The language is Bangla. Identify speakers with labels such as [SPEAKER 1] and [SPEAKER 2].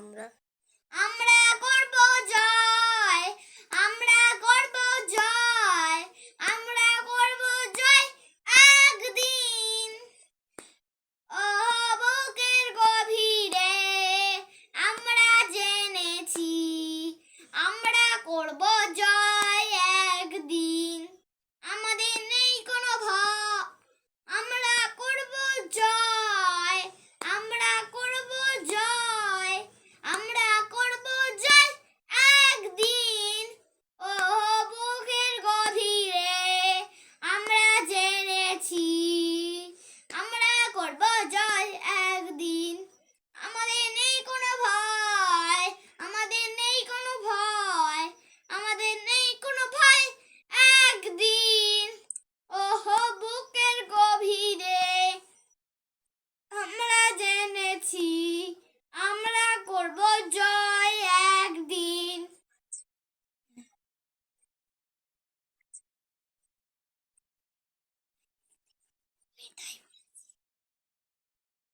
[SPEAKER 1] আমরা
[SPEAKER 2] আমরা করব জয়, আমরা করব জয়, আমরা করব জয় একদিন। ও বুকের গভীরে আমরা জেনেছি, আমরা করব জয় একদিন। আমাদের নেই কোনো ভয়, আমরা করব জয়, আমরা করব জয়, আমরা করব জয় একদিন। ও বুকের গভীরে আমরা জেনেছি, আমরা করব জয় একদিন। আমাদের নেই কোনো ভয়, আমাদের নেই কোনো ভয়, আমাদের নেই কোনো ভয় একদিন। ওহো বুকের গভীরে আমরা জেনেছি, আমরা করব জয় একদিন।